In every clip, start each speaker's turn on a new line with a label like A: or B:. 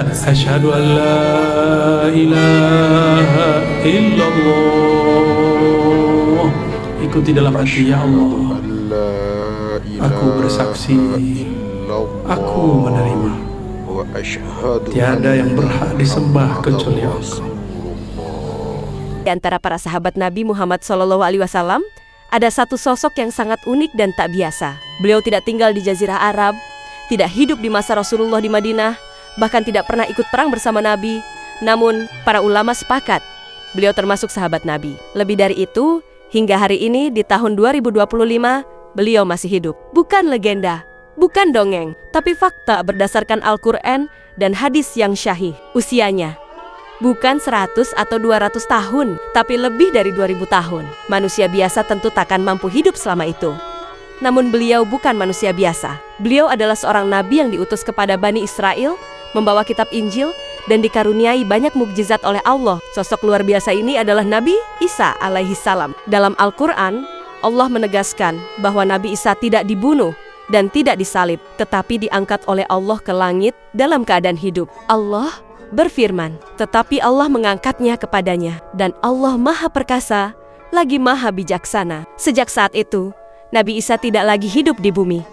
A: Asyhadu an la ilaha illallah. Ikuti dalam hati, ya Allah. Aku bersaksi, aku menerima, tiada yang berhak disembah kecuali Allah.
B: Di antara para sahabat Nabi Muhammad SAW, ada satu sosok yang sangat unik dan tak biasa. Beliau tidak tinggal di Jazirah Arab, tidak hidup di masa Rasulullah di Madinah, bahkan tidak pernah ikut perang bersama Nabi. Namun, para ulama sepakat, beliau termasuk sahabat Nabi. Lebih dari itu, hingga hari ini di tahun 2025, beliau masih hidup. Bukan legenda, bukan dongeng, tapi fakta berdasarkan Al-Quran dan hadis yang syahih. Usianya bukan 100 atau 200 tahun, tapi lebih dari 2000 tahun. Manusia biasa tentu takkan mampu hidup selama itu. Namun beliau bukan manusia biasa. Beliau adalah seorang nabi yang diutus kepada Bani Israel, membawa kitab Injil, dan dikaruniai banyak mukjizat oleh Allah. Sosok luar biasa ini adalah Nabi Isa alaihi salam. Dalam Al-Quran, Allah menegaskan bahwa Nabi Isa tidak dibunuh dan tidak disalib, tetapi diangkat oleh Allah ke langit dalam keadaan hidup. Allah berfirman, tetapi Allah mengangkatnya kepadanya, dan Allah Maha Perkasa, lagi Maha Bijaksana. Sejak saat itu, Nabi Isa tidak lagi hidup di bumi.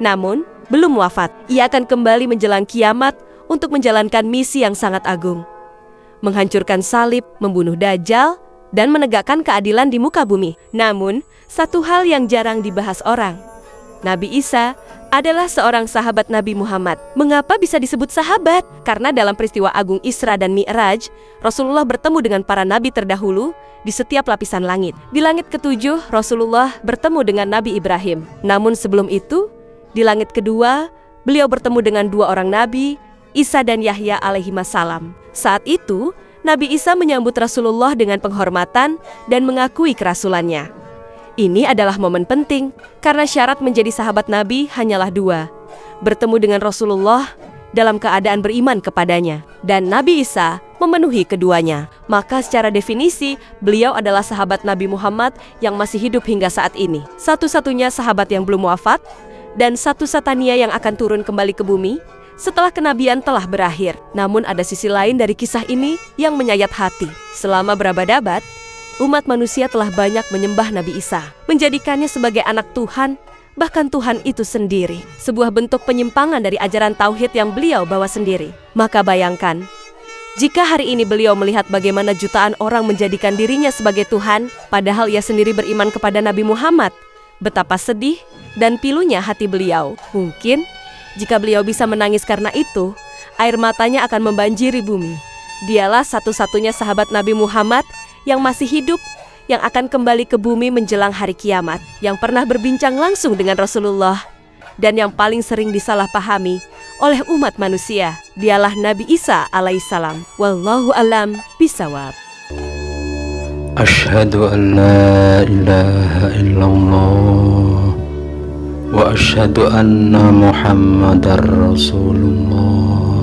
B: Namun, belum wafat. Ia akan kembali menjelang kiamat untuk menjalankan misi yang sangat agung, menghancurkan salib, membunuh Dajjal, dan menegakkan keadilan di muka bumi. Namun, satu hal yang jarang dibahas orang, Nabi Isa adalah seorang sahabat Nabi Muhammad. Mengapa bisa disebut sahabat? Karena dalam peristiwa agung Isra dan Mi'raj, Rasulullah bertemu dengan para nabi terdahulu di setiap lapisan langit. Di langit ketujuh, Rasulullah bertemu dengan Nabi Ibrahim. Namun sebelum itu, di langit kedua, beliau bertemu dengan dua orang nabi, Isa dan Yahya alaihimassalam. Saat itu, Nabi Isa menyambut Rasulullah dengan penghormatan dan mengakui kerasulannya. Ini adalah momen penting, karena syarat menjadi sahabat Nabi hanyalah dua: bertemu dengan Rasulullah dalam keadaan beriman kepadanya, dan Nabi Isa memenuhi keduanya. Maka secara definisi, beliau adalah sahabat Nabi Muhammad yang masih hidup hingga saat ini. Satu-satunya sahabat yang belum wafat, dan satu satania yang akan turun kembali ke bumi setelah kenabian telah berakhir. Namun ada sisi lain dari kisah ini yang menyayat hati. Selama berabad-abad, umat manusia telah banyak menyembah Nabi Isa, menjadikannya sebagai anak Tuhan, bahkan Tuhan itu sendiri. Sebuah bentuk penyimpangan dari ajaran tauhid yang beliau bawa sendiri. Maka bayangkan, jika hari ini beliau melihat bagaimana jutaan orang menjadikan dirinya sebagai Tuhan, padahal ia sendiri beriman kepada Nabi Muhammad, betapa sedih dan pilunya hati beliau. Mungkin jika beliau bisa menangis karena itu, air matanya akan membanjiri bumi. Dialah satu-satunya sahabat Nabi Muhammad yang masih hidup, yang akan kembali ke bumi menjelang hari kiamat, yang pernah berbincang langsung dengan Rasulullah, dan yang paling sering disalahpahami oleh umat manusia. Dialah Nabi Isa alaihissalam. Wallahu alam bisawab.
A: Asyhadu an la ilaha illallah wa asyhadu anna Muhammadar Rasulullah.